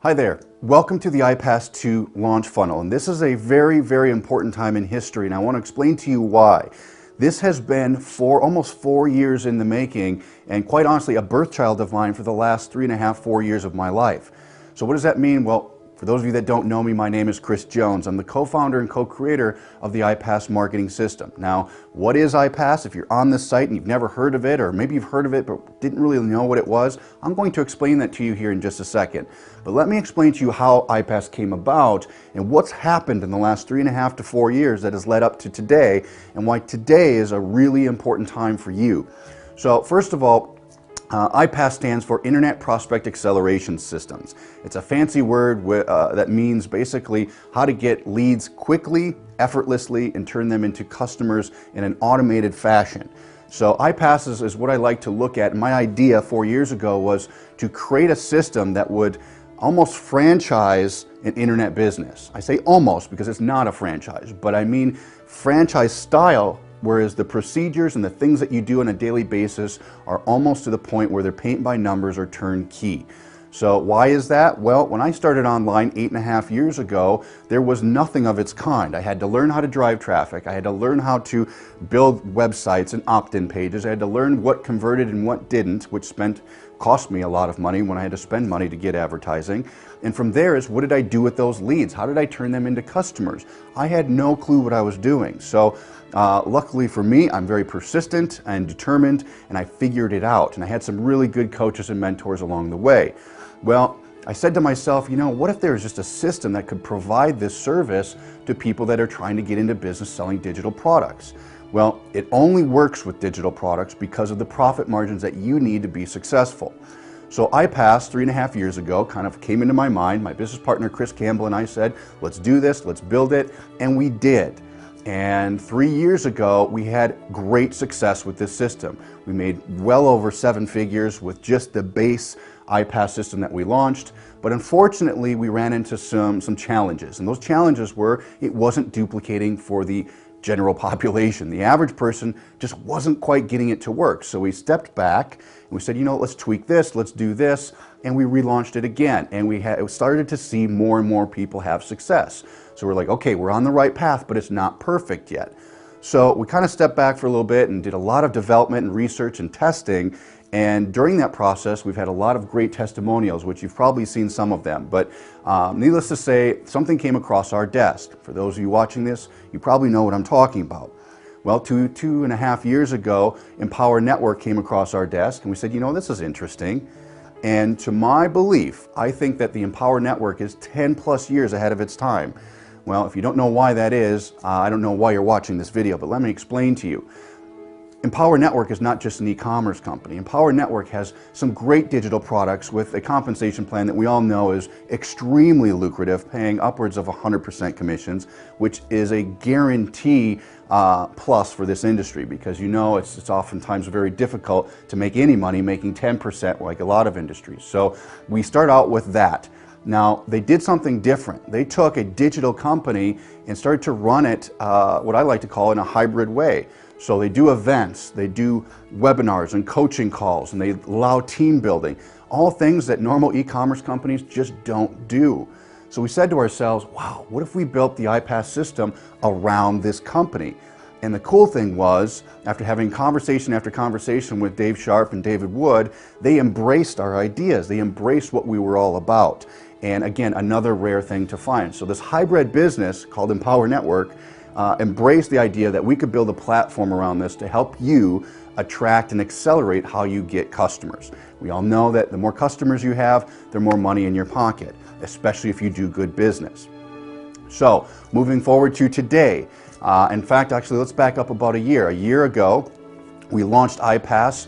Hi there. Welcome to the iPass 2 launch funnel. And this is a very, very important time in history, and I want to explain to you why. This has been almost 4 years in the making, and quite honestly, a birth child of mine for the last 3.5, 4 years of my life. So what does that mean? Well, for those of you that don't know me, my name is Chris Jones. I'm the co-founder and co-creator of the iPass marketing system. Now, what is iPass? If you're on this site and you've never heard of it, or maybe you've heard of it but didn't really know what it was, I'm going to explain that to you here in just a second. But let me explain to you how iPass came about and what's happened in the last 3.5 to 4 years that has led up to today, and why today is a really important time for you. So first of all, iPass stands for Internet Prospect Acceleration Systems. It's a fancy word that means basically how to get leads quickly, effortlessly, and turn them into customers in an automated fashion. So iPass is what I like to look at. My idea 4 years ago was to create a system that would almost franchise an internet business. I say almost because it's not a franchise, but I mean franchise style, whereas the procedures and the things that you do on a daily basis are almost to the point where they're paint by numbers or turnkey. So why is that? Well, when I started online 8.5 years ago, there was nothing of its kind. I had to learn how to drive traffic. I had to learn how to build websites and opt-in pages. I had to learn what converted and what didn't, which cost me a lot of money when I had to spend money to get advertising. And from there is, what did I do with those leads? How did I turn them into customers? I had no clue what I was doing. So luckily for me, I'm very persistent and determined, and I figured it out. And I had some really good coaches and mentors along the way. Well, I said to myself, you know, what if there was just a system that could provide this service to people that are trying to get into business selling digital products? Well, it only works with digital products because of the profit margins that you need to be successful. So iPass 3.5 years ago kind of came into my mind. My business partner Chris Campbell and I said, let's do this, let's build it, and we did. And 3 years ago, we had great success with this system. We made well over 7 figures with just the base iPass system that we launched. But unfortunately, we ran into some challenges. And those challenges were, it wasn't duplicating for the general population. The average person just wasn't quite getting it to work. So we stepped back and we said, you know, let's tweak this, let's do this. And we relaunched it again. And we started to see more and more people have success. So we're like, okay, we're on the right path, but it's not perfect yet. So we kind of stepped back for a little bit and did a lot of development and research and testing. And during that process, we've had a lot of great testimonials, which you've probably seen some of them. But needless to say, something came across our desk. For those of you watching this, you probably know what I'm talking about. Well, 2.5 years ago, Empower Network came across our desk, and we said, you know, this is interesting. And to my belief, I think that the Empower Network is 10+ years ahead of its time. Well, if you don't know why that is, I don't know why you're watching this video, but let me explain to you. Empower Network is not just an e-commerce company. Empower Network has some great digital products with a compensation plan that we all know is extremely lucrative, paying upwards of 100% commissions, which is a guarantee plus for this industry, because you know it's oftentimes very difficult to make any money making 10% like a lot of industries. So we start out with that. Now, they did something different. They took a digital company and started to run it, what I like to call, in a hybrid way. So they do events, they do webinars and coaching calls, and they allow team building, all things that normal e-commerce companies just don't do. So we said to ourselves, wow, what if we built the iPass system around this company? And the cool thing was, after having conversation after conversation with Dave Sharp and David Wood, they embraced our ideas. They embraced what we were all about. And again, another rare thing to find. So this hybrid business called Empower Network embraced the idea that we could build a platform around this to help you attract and accelerate how you get customers. We all know that the more customers you have, the more money in your pocket, especially if you do good business. So moving forward to today, in fact, actually, let's back up about a year. A year ago, we launched iPass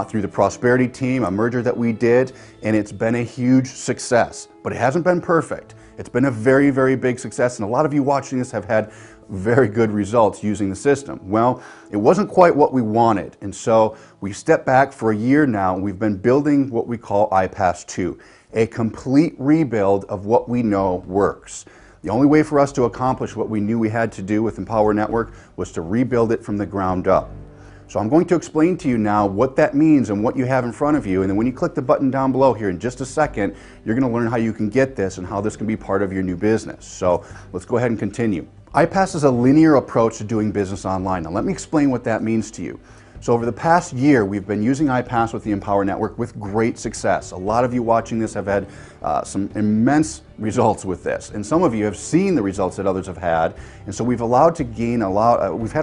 through the Prosperity team, a merger that we did, and it's been a huge success. But it hasn't been perfect. It's been a very, very big success, and a lot of you watching this have had very good results using the system. Well, it wasn't quite what we wanted, and so we stepped back for a year now, and we've been building what we call iPass 2, a complete rebuild of what we know works. The only way for us to accomplish what we knew we had to do with Empower Network was to rebuild it from the ground up. So I'm going to explain to you now what that means and what you have in front of you, and then when you click the button down below here in just a second, you're going to learn how you can get this and how this can be part of your new business. So let's go ahead and continue. iPass is a linear approach to doing business online. Now let me explain what that means to you. So over the past year, we've been using iPass with the Empower Network with great success. A lot of you watching this have had some immense results with this, and some of you have seen the results that others have had, and so we've had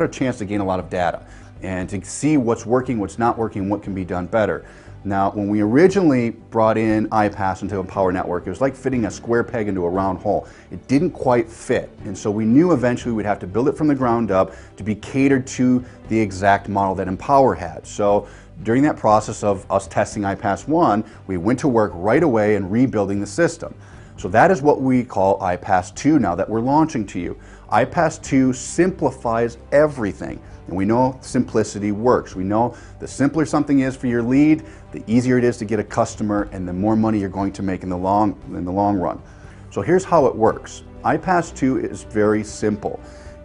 a chance to gain a lot of data and to see what's working, what's not working, what can be done better. Now, when we originally brought in iPass into Empower Network, it was like fitting a square peg into a round hole. It didn't quite fit, and so we knew eventually we'd have to build it from the ground up to be catered to the exact model that Empower had. So during that process of us testing iPass 1, we went to work right away in rebuilding the system. So that is what we call iPass 2 now that we're launching to you. iPass 2 simplifies everything. And we know simplicity works. We know the simpler something is for your lead, the easier it is to get a customer and the more money you're going to make in the long run. So here's how it works. iPass 2 is very simple.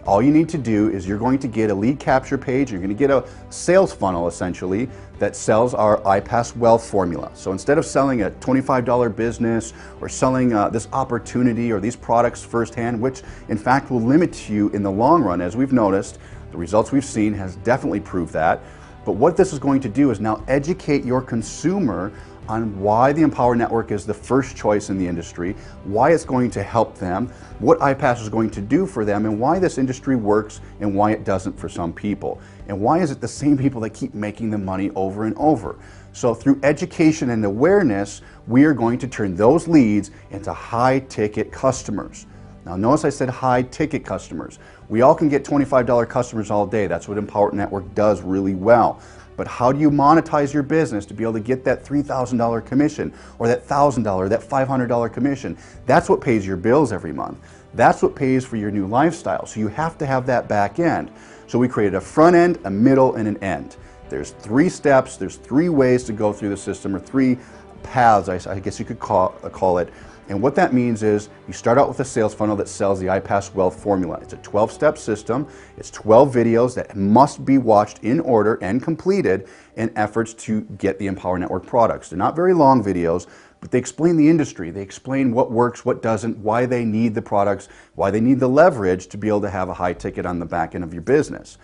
All you need to do is you're going to get a lead capture page, you're going to get a sales funnel essentially that sells our iPass Wealth formula. So instead of selling a $25 business or selling this opportunity or these products firsthand, which in fact will limit you in the long run, as we've noticed, the results we've seen has definitely proved that. But what this is going to do is now educate your consumer on why the Empower Network is the first choice in the industry, why it's going to help them, what iPass is going to do for them, and why this industry works and why it doesn't for some people. And why is it the same people that keep making the money over and over? So through education and awareness, we are going to turn those leads into high-ticket customers. Now notice I said high-ticket customers. We all can get $25 customers all day. That's what Empower Network does really well. But how do you monetize your business to be able to get that $3,000 commission or that $1,000, that $500 commission? That's what pays your bills every month. That's what pays for your new lifestyle. So you have to have that back end. So we created a front end, a middle, and an end. There's 3 steps, there's 3 ways to go through the system, or 3 paths, I guess you could call it. And what that means is you start out with a sales funnel that sells the iPass Wealth formula. It's a 12-step system. It's 12 videos that must be watched in order and completed in efforts to get the Empower Network products. They're not very long videos, but they explain the industry. They explain what works, what doesn't, why they need the products, why they need the leverage to be able to have a high ticket on the back end of your business.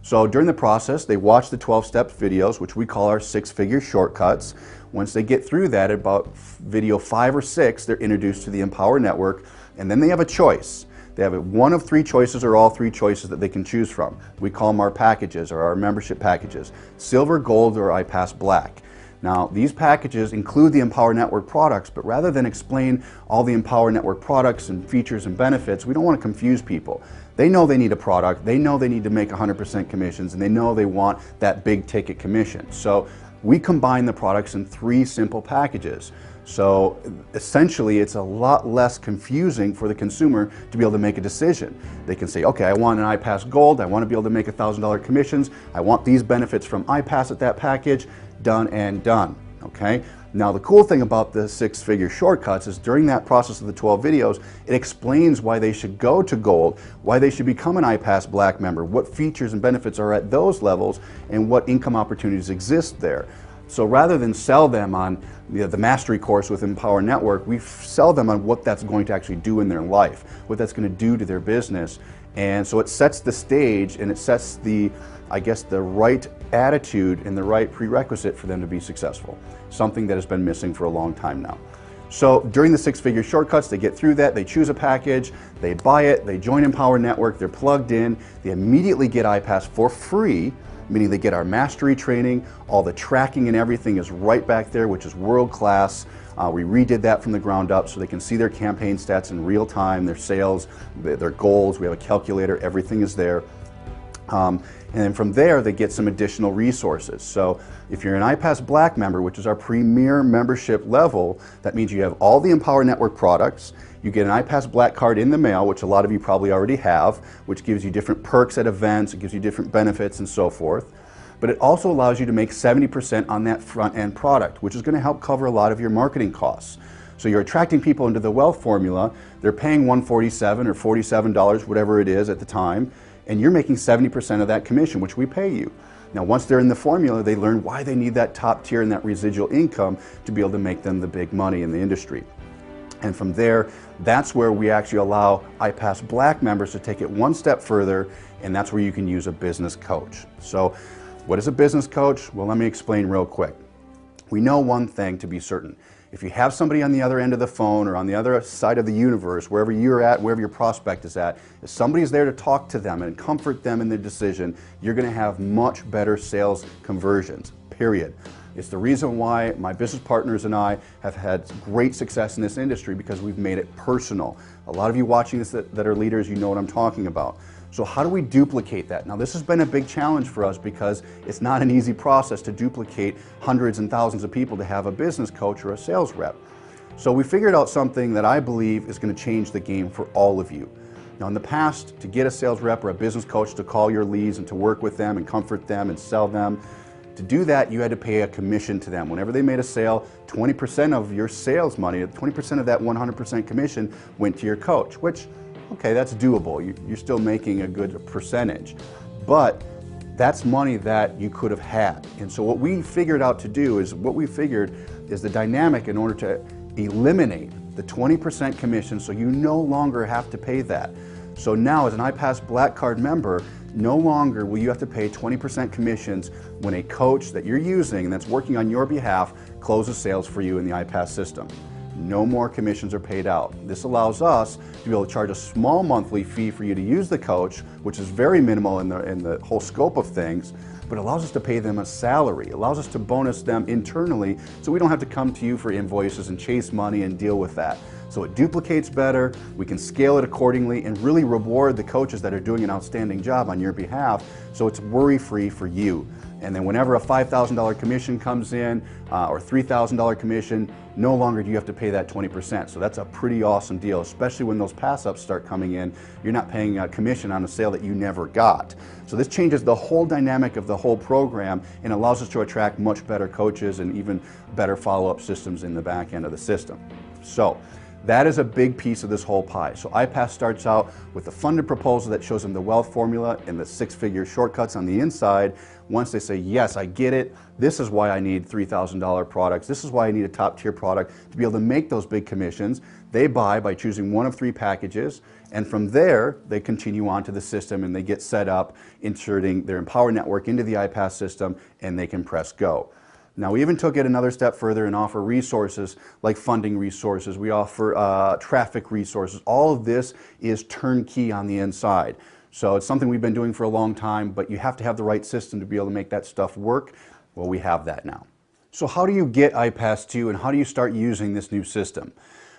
So during the process, they watch the 12-step videos, which we call our 6-figure shortcuts. Once they get through that, at about video 5 or 6, they're introduced to the Empower Network, and then they have a choice. They have one of 3 choices or all 3 choices that they can choose from. We call them our packages or our membership packages: Silver, Gold, or iPass Black. Now, these packages include the Empower Network products, but rather than explain all the Empower Network products and features and benefits, we don't want to confuse people. They know they need a product, they know they need to make 100% commissions, and they know they want that big ticket commission. So we combine the products in 3 simple packages. So essentially, it's a lot less confusing for the consumer to be able to make a decision. They can say, okay, I want an iPass Gold, I want to be able to make $1,000 commissions, I want these benefits from iPass at that package, done and done, okay? Now the cool thing about the 6-figure shortcuts is during that process of the 12 videos, it explains why they should go to Gold, why they should become an iPass Black member, what features and benefits are at those levels, and what income opportunities exist there. So rather than sell them on the mastery course with Empower Network, we sell them on what that's going to actually do in their life, what that's going to do to their business. And so it sets the stage and it sets the, I guess, the right attitude and the right prerequisite for them to be successful, something that has been missing for a long time now. So during the 6-figure shortcuts, they get through that, they choose a package, they buy it, they join Empower Network, they're plugged in, they immediately get iPass for free, meaning they get our mastery training, all the tracking and everything is right back there, which is world class. We redid that from the ground up so they can see their campaign stats in real time, their sales, their goals. We have a calculator, everything is there. And then from there, they get some additional resources. So if you're an iPass Black member, which is our premier membership level, that means you have all the Empower Network products. You get an iPass Black card in the mail, which a lot of you probably already have, which gives you different perks at events, it gives you different benefits and so forth. But it also allows you to make 70% on that front end product, which is going to help cover a lot of your marketing costs. So you're attracting people into the Wealth formula, they're paying $147 or $47, whatever it is at the time, and you're making 70% of that commission, which we pay you. Now, once they're in the formula, they learn why they need that top tier and that residual income to be able to make them the big money in the industry. And from there, that's where we actually allow iPass Black members to take it one step further, and that's where you can use a business coach. So what is a business coach? Well, let me explain real quick. We know one thing to be certain. If you have somebody on the other end of the phone or on the other side of the universe, wherever you're at, wherever your prospect is at, if somebody's there to talk to them and comfort them in their decision, you're going to have much better sales conversions, period. It's the reason why my business partners and I have had great success in this industry, because we've made it personal. A lot of you watching this that are leaders, you know what I'm talking about. So how do we duplicate that? Now, this has been a big challenge for us because it's not an easy process to duplicate hundreds and thousands of people to have a business coach or a sales rep. So we figured out something that I believe is going to change the game for all of you. Now, in the past, to get a sales rep or a business coach to call your leads and to work with them and comfort them and sell them, to do that, you had to pay a commission to them. Whenever they made a sale, 20% of your sales money, 20% of that 100% commission went to your coach, which, okay, that's doable. You're still making a good percentage. But that's money that you could have had. And so what we figured out to do is, the dynamic in order to eliminate the 20% commission, so you no longer have to pay that. So now, as an iPass Black Card member, no longer will you have to pay 20% commissions when a coach that you're using and that's working on your behalf closes sales for you in the iPass system. No more commissions are paid out. This allows us to be able to charge a small monthly fee for you to use the coach, which is very minimal in the whole scope of things, but it allows us to pay them a salary. It allows us to bonus them internally so we don't have to come to you for invoices and chase money and deal with that. So it duplicates better, we can scale it accordingly, and really reward the coaches that are doing an outstanding job on your behalf, so it's worry-free for you. And then whenever a $5,000 commission comes in, or $3,000 commission, no longer do you have to pay that 20%. So that's a pretty awesome deal, especially when those pass-ups start coming in. You're not paying a commission on a sale that you never got. So this changes the whole dynamic of the whole program and allows us to attract much better coaches and even better follow-up systems in the back end of the system. So that is a big piece of this whole pie. So iPass starts out with a funded proposal that shows them the wealth formula and the six-figure shortcuts on the inside. Once they say, yes, I get it, this is why I need $3,000 products, this is why I need a top-tier product to be able to make those big commissions, they buy by choosing one of 3 packages, and from there, they continue on to the system and they get set up, inserting their Empower Network into the iPass system, and they can press go. Now, we even took it another step further and offer resources like funding resources. We offer traffic resources. All of this is turnkey on the inside. So it's something we've been doing for a long time, but you have to have the right system to be able to make that stuff work. Well, we have that now. So how do you get iPass 2 and how do you start using this new system?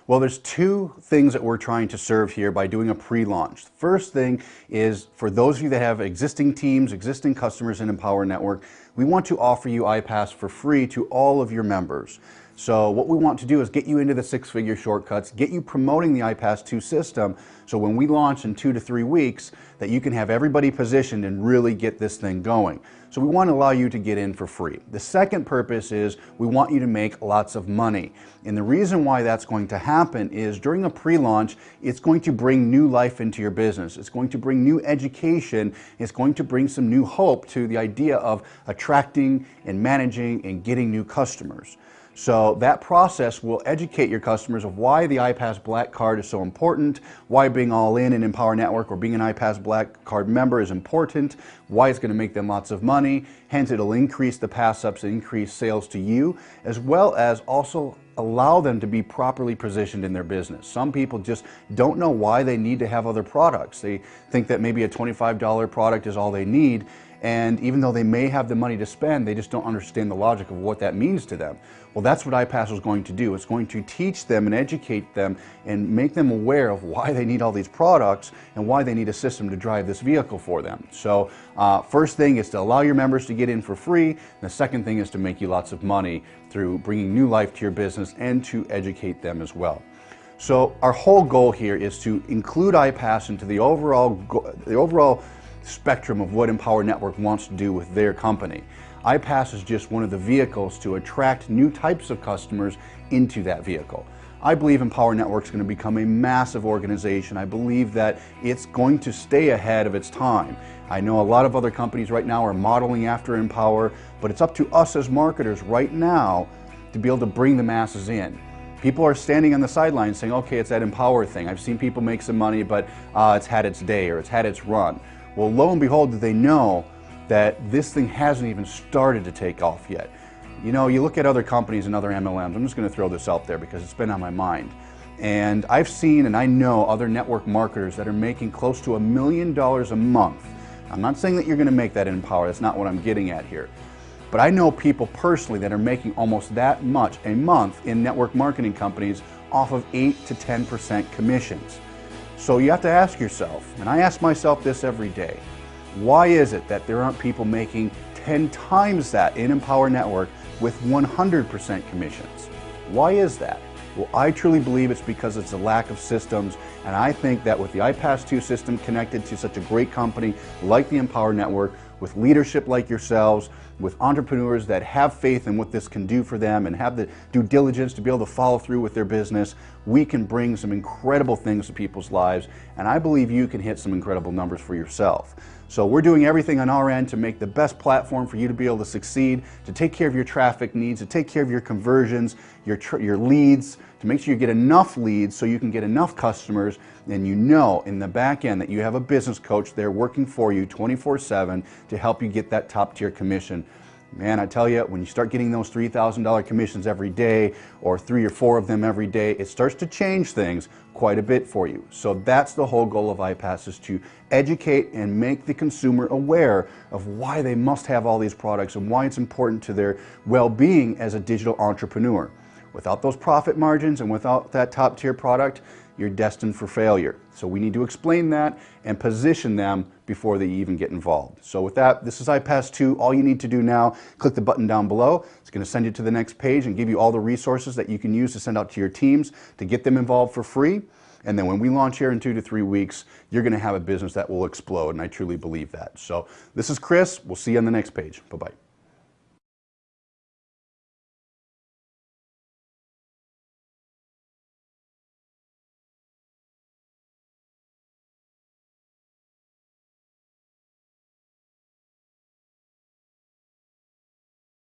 Well, there's 2 things that we're trying to serve here by doing a pre-launch. The first thing is, for those of you that have existing teams, existing customers in Empower Network, we want to offer you iPass for free to all of your members. So what we want to do is get you into the six-figure shortcuts, get you promoting the iPass 2 system, so when we launch in 2 to 3 weeks, that you can have everybody positioned and really get this thing going. So we want to allow you to get in for free. The second purpose is we want you to make lots of money. And the reason why that's going to happen is during a pre-launch, it's going to bring new life into your business. It's going to bring new education. It's going to bring some new hope to the idea of attracting and managing and getting new customers. So that process will educate your customers of why the iPass Black Card is so important, why being all in Empower Network or being an iPass Black Card member is important, why it's going to make them lots of money. Hence, it'll increase the pass-ups and increase sales to you, as well as also allow them to be properly positioned in their business. Some people just don't know why they need to have other products. They think that maybe a $25 product is all they need, and even though they may have the money to spend, they just don't understand the logic of what that means to them. Well, that's what iPass is going to do. It's going to teach them and educate them and make them aware of why they need all these products and why they need a system to drive this vehicle for them. So first thing is to allow your members to get in for free. And the second thing is to make you lots of money through bringing new life to your business and to educate them as well. So our whole goal here is to include iPass into the overall spectrum of what Empower Network wants to do with their company. iPass is just one of the vehicles to attract new types of customers into that vehicle. I believe Empower Network is going to become a massive organization. I believe that it's going to stay ahead of its time. I know a lot of other companies right now are modeling after Empower, but it's up to us as marketers right now to be able to bring the masses in. People are standing on the sidelines saying, okay, it's that Empower thing. I've seen people make some money, but it's had its day or it's had its run. Well, lo and behold, do they know that this thing hasn't even started to take off yet. You know, you look at other companies and other MLMs, I'm just going to throw this out there because it's been on my mind. And I've seen and I know other network marketers that are making close to $1 million a month. I'm not saying that you're going to make that in Empower, that's not what I'm getting at here. But I know people personally that are making almost that much a month in network marketing companies off of 8 to 10% commissions. So you have to ask yourself, and I ask myself this every day, why is it that there aren't people making 10 times that in Empower Network with 100% commissions? Why is that? Well, I truly believe it's because it's a lack of systems, and I think that with the iPass-2 system connected to such a great company like the Empower Network, with leadership like yourselves, with entrepreneurs that have faith in what this can do for them and have the due diligence to be able to follow through with their business, we can bring some incredible things to people's lives, and I believe you can hit some incredible numbers for yourself. So we're doing everything on our end to make the best platform for you to be able to succeed, to take care of your traffic needs, to take care of your conversions, your leads, to make sure you get enough leads so you can get enough customers, and you know in the back end that you have a business coach there working for you 24/7 to help you get that top tier commission. Man, I tell you, when you start getting those $3,000 commissions every day, or 3 or 4 of them every day, it starts to change things quite a bit for you. So that's the whole goal of iPass, is to educate and make the consumer aware of why they must have all these products and why it's important to their well-being as a digital entrepreneur. Without those profit margins and without that top tier product, you're destined for failure. So we need to explain that and position them before they even get involved. So with that, this is iPass-2. All you need to do now, click the button down below. It's going to send you to the next page and give you all the resources that you can use to send out to your teams to get them involved for free. And then when we launch here in 2 to 3 weeks, you're going to have a business that will explode, and I truly believe that. So this is Chris. We'll see you on the next page. Bye-bye.